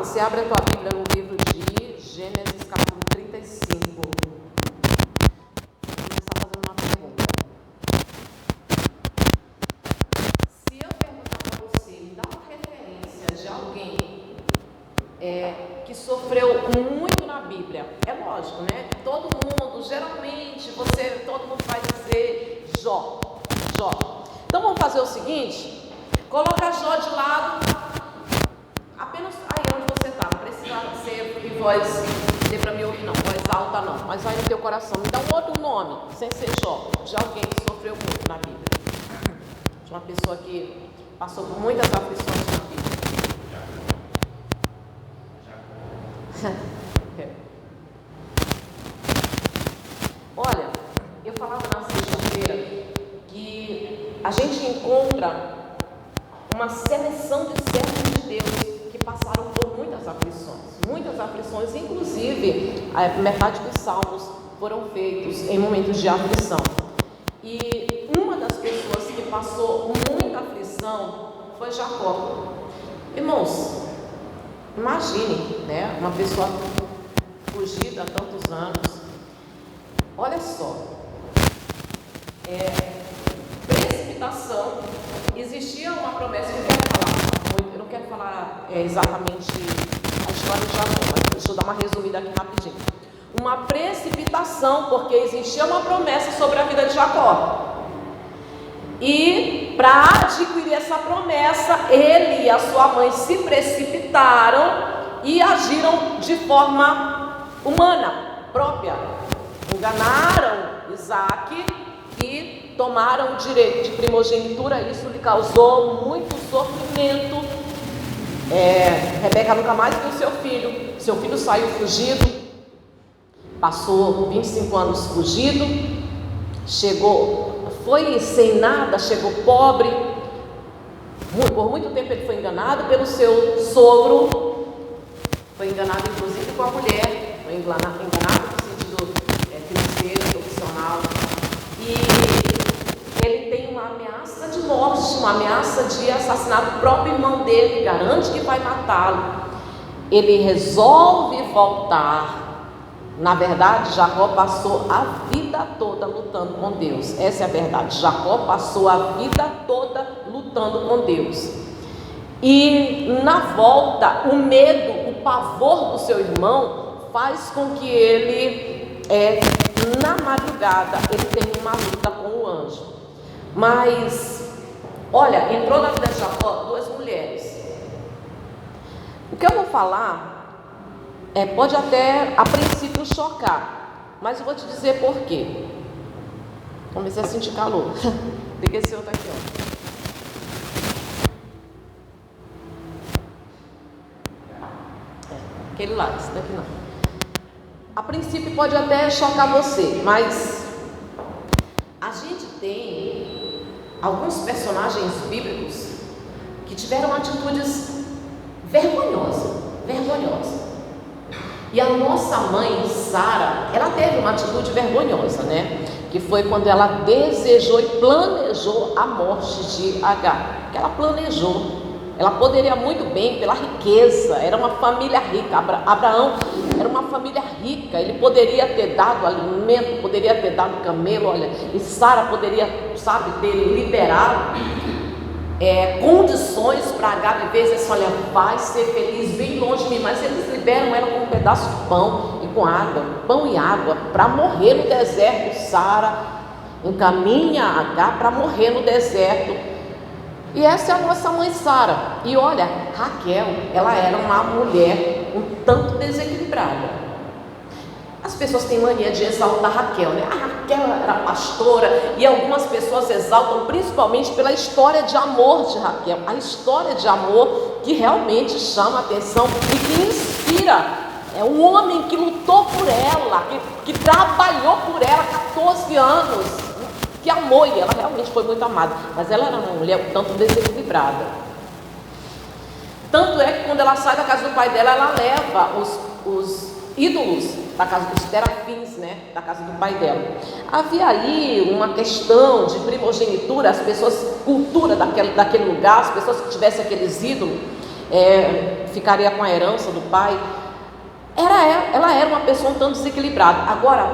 Você abre a tua Bíblia no livro de Gênesis, capítulo 35. Vou começar fazendo uma pergunta. Se eu perguntar para você, me dá uma referência de alguém que sofreu muito na Bíblia. É lógico, né? Todo mundo, geralmente, todo mundo vai dizer Jó. Então vamos fazer o seguinte: coloca Jó de lado, apenas aí onde você está. Não precisa ser em voz, dizer para mim ouvir, não, voz alta não, mas aí no teu coração. Me dá um outro nome, sem ser Jó, de alguém que sofreu muito na Bíblia, de uma pessoa que passou por muitas aflições na Bíblia. Olha, eu falava na sexta-feira que a gente encontra uma seleção de servos de Deus que passaram por muitas aflições, inclusive a metade dos salmos foram feitos em momentos de aflição. E uma das pessoas que passou muita aflição foi Jacó. Irmãos, imagine, né, uma pessoa fugida há tantos anos. Olha só, precipitação. Existia uma promessa, eu não quero falar exatamente a história de Jacó, mas deixa eu dar uma resumida aqui rapidinho. Uma precipitação, porque existia uma promessa sobre a vida de Jacó. E para adquirir essa promessa, ele e a sua mãe se precipitaram e agiram de forma humana, própria. Enganaram Isaac e tomaram o direito de primogenitura. Isso lhe causou muito sofrimento. Rebeca nunca mais viu seu filho saiu fugido, passou 25 anos fugido, foi sem nada, chegou pobre. Por muito tempo ele foi enganado pelo seu sogro, foi enganado inclusive com a mulher, foi enganado no sentido financeiro, profissional, e ele tem uma ameaça de morte, uma ameaça de assassinato. O próprio irmão dele garante que vai matá-lo. Ele resolve voltar. Na verdade, Jacó passou a vida toda lutando com Deus. Essa é a verdade. Jacó passou a vida toda lutando com Deus. E na volta, o medo, o pavor do seu irmão faz com que ele, na madrugada, ele tenha uma luta com o anjo. Mas, olha, entrou na vida de Jacó 2 mulheres. O que eu vou falar pode até a princípio chocar, mas eu vou te dizer por quê. Comecei a sentir calor. Peguei esse outro aqui, ó. Aquele lá, esse daqui não. A princípio pode até chocar você, mas a gente tem alguns personagens bíblicos que tiveram atitudes vergonhosas. E a nossa mãe, Sara, ela teve uma atitude vergonhosa, né? Que foi quando ela desejou e planejou a morte de Agar. Que ela planejou. Ela poderia muito bem, pela riqueza, era uma família rica. Abraão era uma família rica, ele poderia ter dado alimento, poderia ter dado camelo, olha, e Sara poderia, ter liberado condições para Agar viver, dizer assim, olha, vai ser feliz bem longe de mim. Mas eles liberam ela com um pedaço de pão e com água, pão e água, para morrer no deserto. Sara encaminha Agar para morrer no deserto. E essa é a nossa mãe Sara. E olha, Raquel, ela era uma mulher um tanto desequilibrada. As pessoas têm mania de exaltar Raquel, né? A Raquel era pastora, e algumas pessoas exaltam principalmente pela história de amor de Raquel. A história de amor que realmente chama a atenção e que inspira. É um homem que lutou por ela, que trabalhou por ela 14 anos, que amou, e ela realmente foi muito amada. Mas ela era uma mulher um tanto desequilibrada. Tanto é que quando ela sai da casa do pai dela, ela leva os ídolos da casa dos terafins, né, da casa do pai dela. Havia aí uma questão de primogenitura, as pessoas, cultura daquele lugar, as pessoas que tivessem aqueles ídolos, ficaria com a herança do pai. Ela era uma pessoa um tanto desequilibrada. Agora,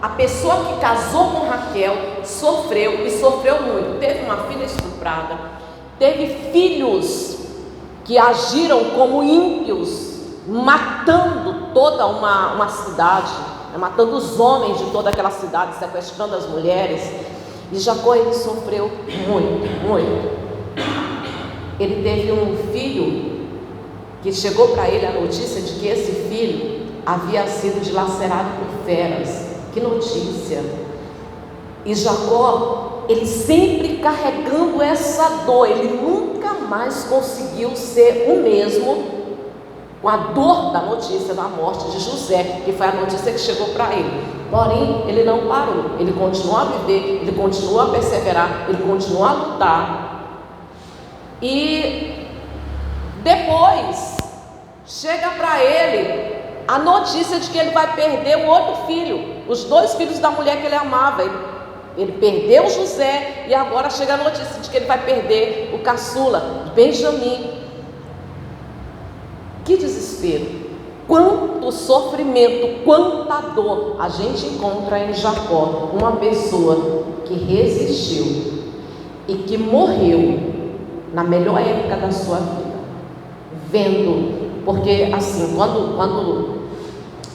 a pessoa que casou com Raquel sofreu, e sofreu muito. Teve uma filha estuprada, teve filhos que agiram como ímpios, matando toda uma cidade, matando os homens de toda aquela cidade, sequestrando as mulheres. E Jacó, ele sofreu muito, muito. Ele teve um filho que chegou para ele a notícia de que esse filho havia sido dilacerado por feras. Que notícia! E Jacó, ele sempre carregando essa dor, ele nunca mais conseguiu ser o mesmo com a dor da notícia da morte de José, que foi a notícia que chegou para ele. Porém, ele não parou, ele continuou a viver, ele continuou a perseverar, ele continuou a lutar. E depois chega para ele a notícia de que ele vai perder um outro filho, os 2 filhos da mulher que ele amava. Ele perdeu José, e agora chega a notícia de que ele vai perder o caçula, Benjamim. Que desespero, quanto sofrimento, quanta dor a gente encontra em Jacó. Uma pessoa que resistiu e que morreu na melhor época da sua vida, vendo, porque assim, quando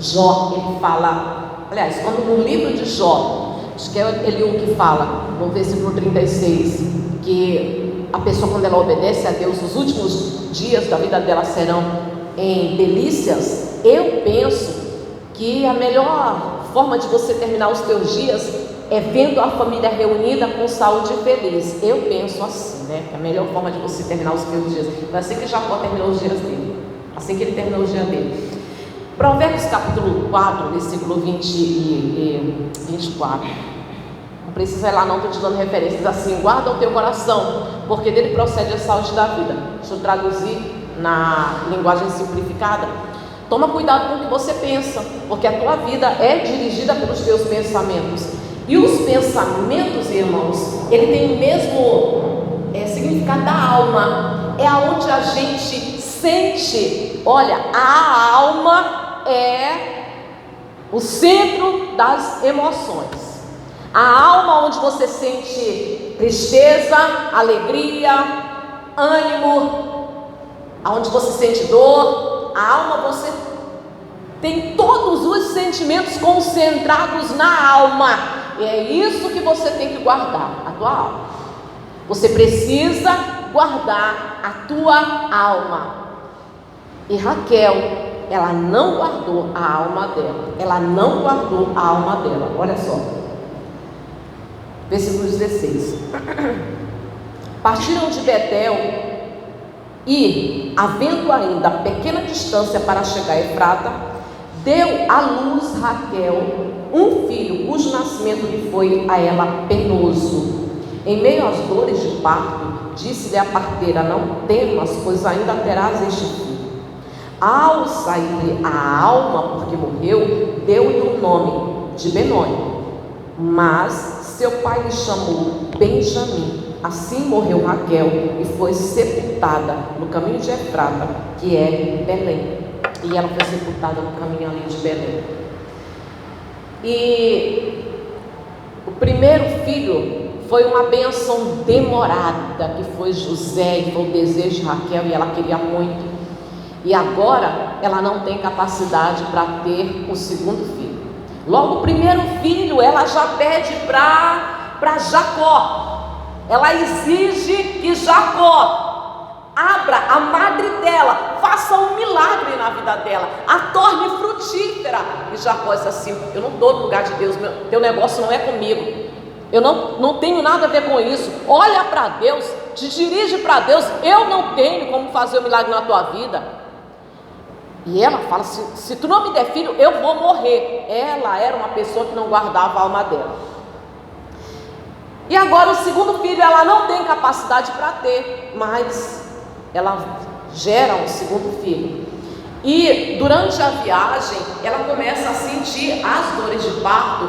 Jó, ele fala, aliás, quando no livro de Jó, acho que é Eliú que fala, no versículo 36, que a pessoa, quando ela obedece a Deus, os últimos dias da vida dela serão em delícias. Eu penso que a melhor forma de você terminar os teus dias é vendo a família reunida com saúde e feliz. Eu penso assim, né? Que a melhor forma de você terminar os teus dias foi assim que Jacó terminou os dias dele, assim que ele terminou os dias dele. Provérbios capítulo 4, versículo 20 e 24. Não precisa ir lá não, estou te dando referências. Assim: guarda o teu coração, porque dele procede a saúde da vida. Deixa eu traduzir na linguagem simplificada. Toma cuidado com o que você pensa, porque a tua vida é dirigida pelos teus pensamentos. E os pensamentos, irmãos, ele tem o mesmo significado da alma. É aonde a gente sente. Olha, a alma é o centro das emoções. A alma onde você sente tristeza, alegria, ânimo, aonde você sente dor. A alma, você tem todos os sentimentos concentrados na alma. E é isso que você tem que guardar, a tua alma. Você precisa guardar a tua alma. E Raquel, ela não guardou a alma dela. Ela não guardou a alma dela. Olha só. Versículo 16. Partiram de Betel e, havendo ainda pequena distância para chegar a Efrata, deu à luz Raquel um filho, cujo nascimento lhe foi a ela penoso. Em meio às dores de parto, disse-lhe a parteira: não temas, pois ainda terás este filho. Ao sair-lhe a alma, porque morreu, deu-lhe o nome de Benoni. Mas seu pai lhe chamou Benjamim. Assim morreu Raquel e foi sepultada no caminho de Efrata, que é Belém. E ela foi sepultada no caminho ali de Belém. E o primeiro filho foi uma bênção demorada, que foi José, e foi o desejo de Raquel, e ela queria muito. E agora ela não tem capacidade para ter o segundo filho. Logo o primeiro filho ela já pede para Jacó. Ela exige que Jacó abra a madre dela, faça um milagre na vida dela, a torne frutífera. E Jacó disse assim: eu não estou no lugar de Deus, teu negócio não é comigo, eu não tenho nada a ver com isso. Olha para Deus, te dirige para Deus, eu não tenho como fazer o milagre na tua vida. E ela fala: se tu não me der filho, eu vou morrer. Ela era uma pessoa que não guardava a alma dela. E agora o segundo filho ela não tem capacidade para ter, mas ela gera um segundo filho. E durante a viagem ela começa a sentir as dores de parto.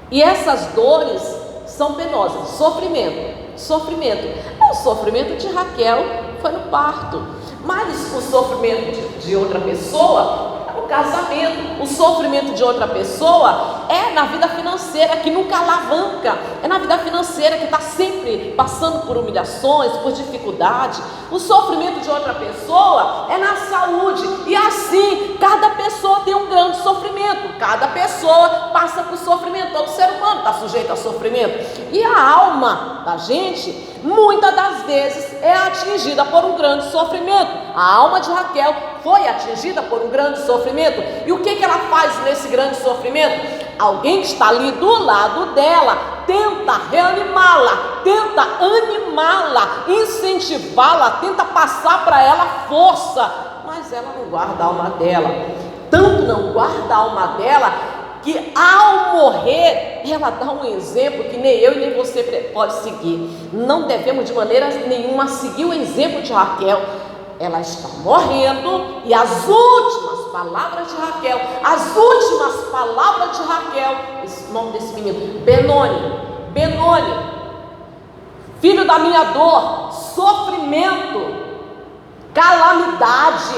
E essas dores são penosas, sofrimento. O sofrimento de Raquel foi no parto, Mas o sofrimento de outra pessoa é o casamento. O sofrimento de outra pessoa é na vida financeira, que nunca alavanca. É na vida financeira que está sempre passando por humilhações, por dificuldade. O sofrimento de outra pessoa é na saúde. E assim, cada pessoa tem um grande sofrimento. Cada pessoa passa por sofrimento. Todo ser humano está sujeito a sofrimento. E a alma da gente, muitas das vezes, é atingida por um grande sofrimento. A alma de Raquel foi atingida por um grande sofrimento. E o que ela faz nesse grande sofrimento? Alguém que está ali do lado dela tenta reanimá-la, tenta animá-la, incentivá-la, tenta passar para ela força, mas ela não guarda a alma dela. Tanto não guarda a alma dela que ao morrer ela dá um exemplo que nem eu e nem você pode seguir. Não devemos de maneira nenhuma seguir o exemplo de Raquel. Ela está morrendo e as últimas palavras de Raquel, o nome desse menino, Benoni, filho da minha dor, sofrimento, calamidade.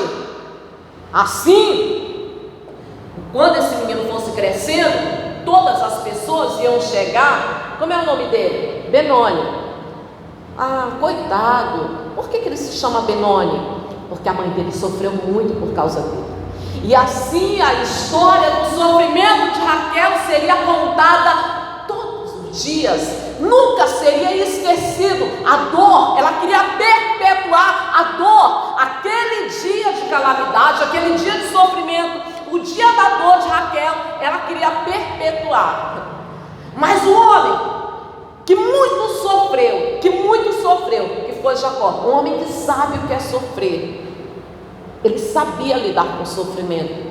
Assim, quando esse menino fosse crescendo, todas as pessoas iam chegar. Como é o nome dele? Benoni. Ah, coitado. Por que ele se chama Benoni? Porque a mãe dele sofreu muito por causa dele. E assim a história do sofrimento de Raquel seria contada todos os dias. Nunca seria esquecido. A dor, ela queria perpetuar a dor. Aquele dia de calamidade, aquele dia de sofrimento, o dia da dor de Raquel, ela queria perpetuar. Mas o homem que muito sofreu, que foi Jacó, um homem que sabe o que é sofrer, ele sabia lidar com o sofrimento.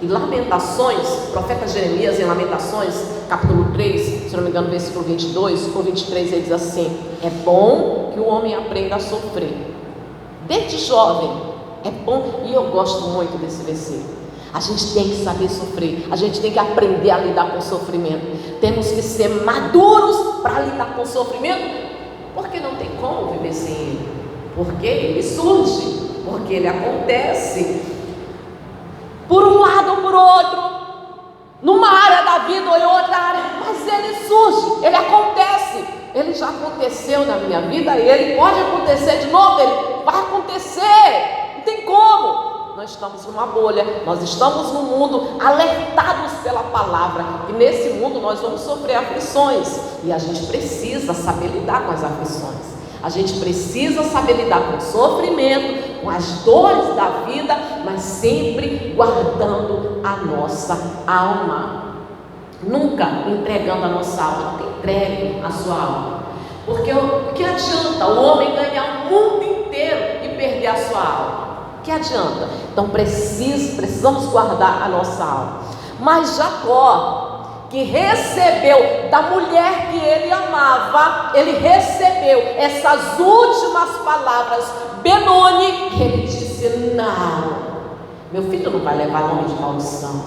E Lamentações, o profeta Jeremias em Lamentações, capítulo 3, se não me engano, versículo 22 ou 23, ele diz assim: é bom que o homem aprenda a sofrer, desde jovem, é bom. E eu gosto muito desse versículo. A gente tem que saber sofrer, a gente tem que aprender a lidar com o sofrimento. Temos que ser maduros para lidar com o sofrimento, porque não tem como viver sem ele. Porque ele surge, porque ele acontece, por um lado ou por outro, numa área da vida ou em outra área, mas ele surge, ele acontece. Ele já aconteceu na minha vida e ele pode acontecer de novo, ele vai acontecer, não tem como. Nós estamos numa bolha, nós estamos num mundo alertados pela palavra, e nesse mundo nós vamos sofrer aflições, e a gente precisa saber lidar com as aflições, a gente precisa saber lidar com o sofrimento, com as dores da vida, mas sempre guardando a nossa alma, nunca entregando a nossa alma. Nunca entregue a sua alma, porque o que adianta o homem ganhar o mundo inteiro e perder a sua alma? Que adianta? Então precisamos guardar a nossa alma. Mas Jacó, que recebeu da mulher que ele amava, ele recebeu essas últimas palavras, Benoni, ele disse: não, meu filho não vai levar nome de maldição,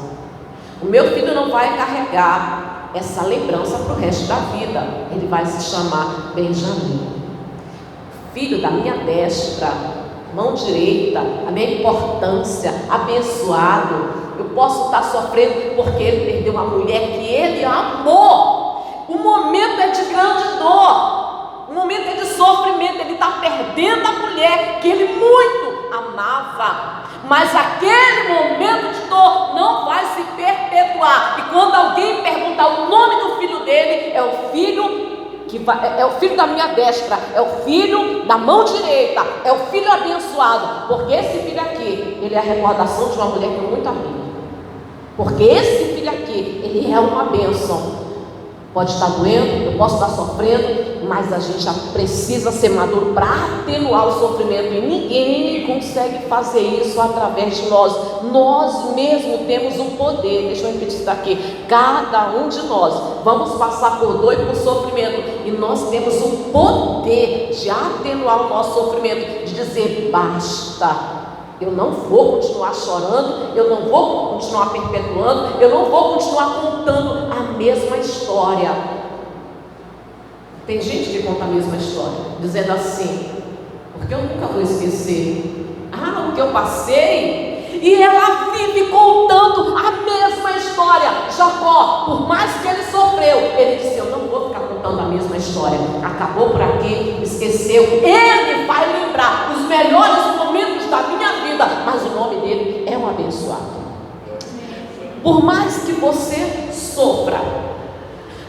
o meu filho não vai carregar essa lembrança para o resto da vida, ele vai se chamar Benjamim, filho da minha destra, mão direita, a minha importância, abençoado. Eu posso estar sofrendo porque ele perdeu uma mulher que ele amou. O momento é de grande dor, o momento é de sofrimento. Ele está perdendo a mulher que ele muito amava, mas aquele momento de dor não vai se perpetuar. E quando alguém perguntar o nome do filho dele, é o filho é o filho da minha destra, é o filho da mão direita, é o filho abençoado, porque esse filho aqui, ele é a recordação de uma mulher que eu muito amei, porque esse filho aqui, ele é uma bênção. Pode estar doendo, eu posso estar sofrendo, mas a gente já precisa ser maduro para atenuar o sofrimento, e ninguém consegue fazer isso através de nós. Nós mesmos temos o poder. Deixa eu repetir isso daqui: cada um de nós vamos passar por dor e por sofrimento, e nós temos o poder de atenuar o nosso sofrimento, de dizer: basta. Eu não vou continuar chorando, eu não vou continuar perpetuando, eu não vou continuar contando a mesma história. Tem gente que conta a mesma história, dizendo assim: porque eu nunca vou esquecer. Ah, que eu passei, e ela vive contando a mesma história. Jacó, por mais que ele sofreu, ele disse: eu não vou ficar contando a mesma história. Acabou por aqui, esqueceu. Ele vai lembrar os melhores momentos da minha vida, mas o nome dele é um abençoado. Por mais que você sofra,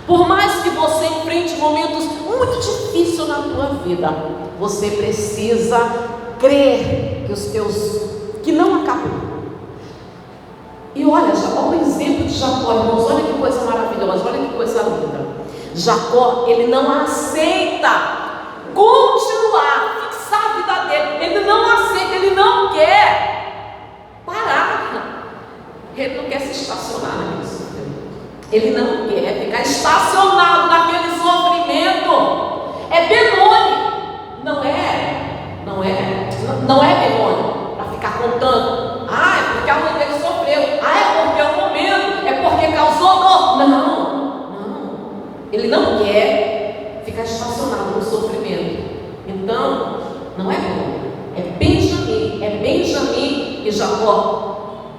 por mais que você enfrente momentos muito difíceis na tua vida, você precisa crer que não acabou. E olha o exemplo de Jacó, irmãos, olha que coisa maravilhosa, olha que coisa linda. Jacó, ele não aceita continuar, fixar a vida dele, ele não aceita, ele não quer parar. Ele não quer se estacionar naquele sofrimento. Ele não quer ficar estacionado naquele sofrimento. É Benoni. Não é Benoni para ficar contando. É porque a mãe dele sofreu. É porque é o momento. É porque causou dor. Não. Ele não quer ficar estacionado no sofrimento. Então, não é Benoni. É Benjamim e Jacó.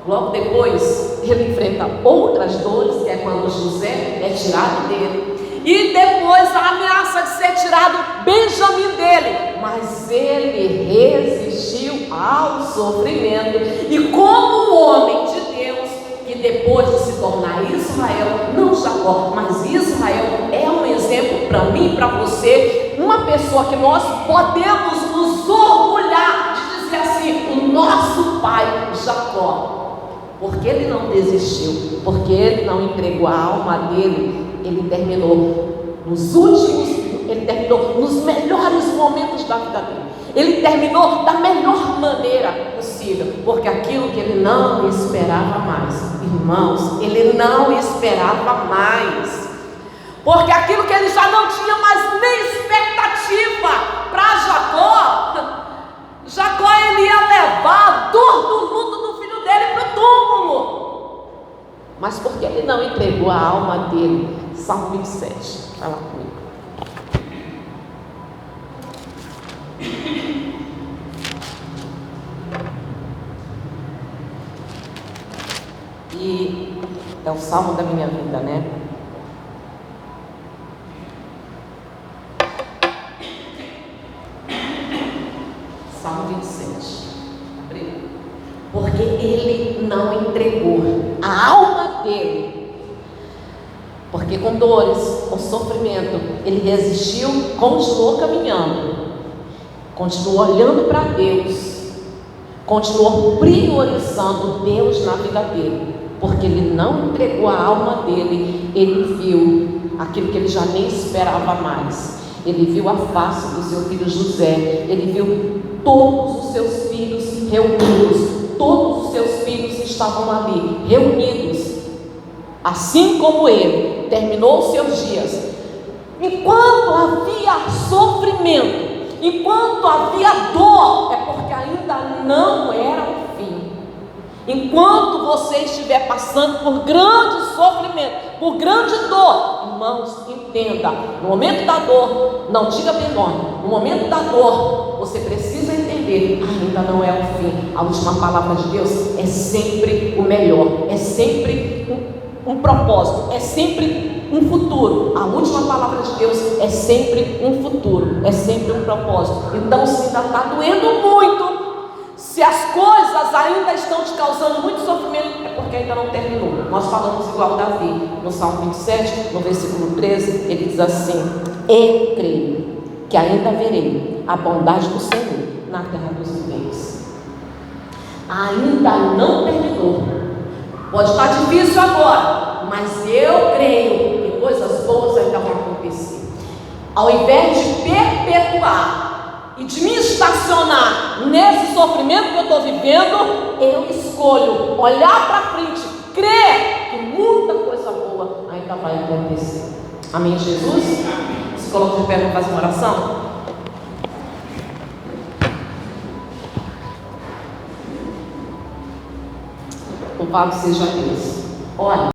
Logo depois, ele enfrenta outras dores, que é quando José é tirado dele. E depois a ameaça de ser tirado Benjamim dele. Mas ele resistiu ao sofrimento. E como um homem de Deus, que depois de se tornar Israel, não Jacó, mas Israel, é um exemplo para mim e para você. Uma pessoa que nós podemos nos orgulhar de dizer assim: o nosso pai Jacó. Porque ele não desistiu, porque ele não entregou a alma dele, ele terminou nos melhores momentos da vida dele. Ele terminou da melhor maneira possível, porque aquilo que ele não esperava mais, irmãos, ele não esperava mais, porque aquilo que ele já não tinha mais nem expectativa para Jacó, ele ia levar a dor do luto do filho dele para o túmulo, mas porque ele não entregou a alma dele. Salmo 27, vai lá comigo. E é o salmo da minha vida, né? Salmo 27. Porque ele não entregou a alma dele. Porque com dores, com sofrimento, ele resistiu, continuou caminhando, continuou olhando para Deus, continuou priorizando Deus na vida dele. Porque ele não entregou a alma dele, ele viu aquilo que ele já nem esperava mais. Ele viu a face do seu filho José, ele viu todos os seus filhos reunidos, todos os seus filhos estavam ali, reunidos, assim como ele terminou os seus dias. Enquanto havia sofrimento, enquanto havia dor, é porque ainda não era o fim. Enquanto você estiver passando por grande sofrimento, por grande dor, irmãos, entenda, no momento da dor, não diga menor, no momento da dor, você precisa entender, ainda não é o fim. A última palavra de Deus é sempre o melhor, é sempre um propósito, é sempre um futuro. A última palavra de Deus é sempre um futuro, é sempre um propósito. Então, se ainda está doendo muito, se as coisas ainda estão te causando muito sofrimento, é porque ainda não terminou. Nós falamos igual Davi, no Salmo 27, no versículo 13, ele diz assim: eu creio que ainda verei a bondade do Senhor na terra dos viventes. Ainda não terminou. Pode estar difícil agora, mas eu creio que coisas boas ainda vão acontecer. Ao invés de perpetuar e de me estacionar nesse sofrimento que eu estou vivendo, eu escolho olhar para frente, crer que muita coisa boa ainda vai acontecer. Amém, Jesus? Se coloca de pé para fazer uma oração. Louvado seja Deus. Olha.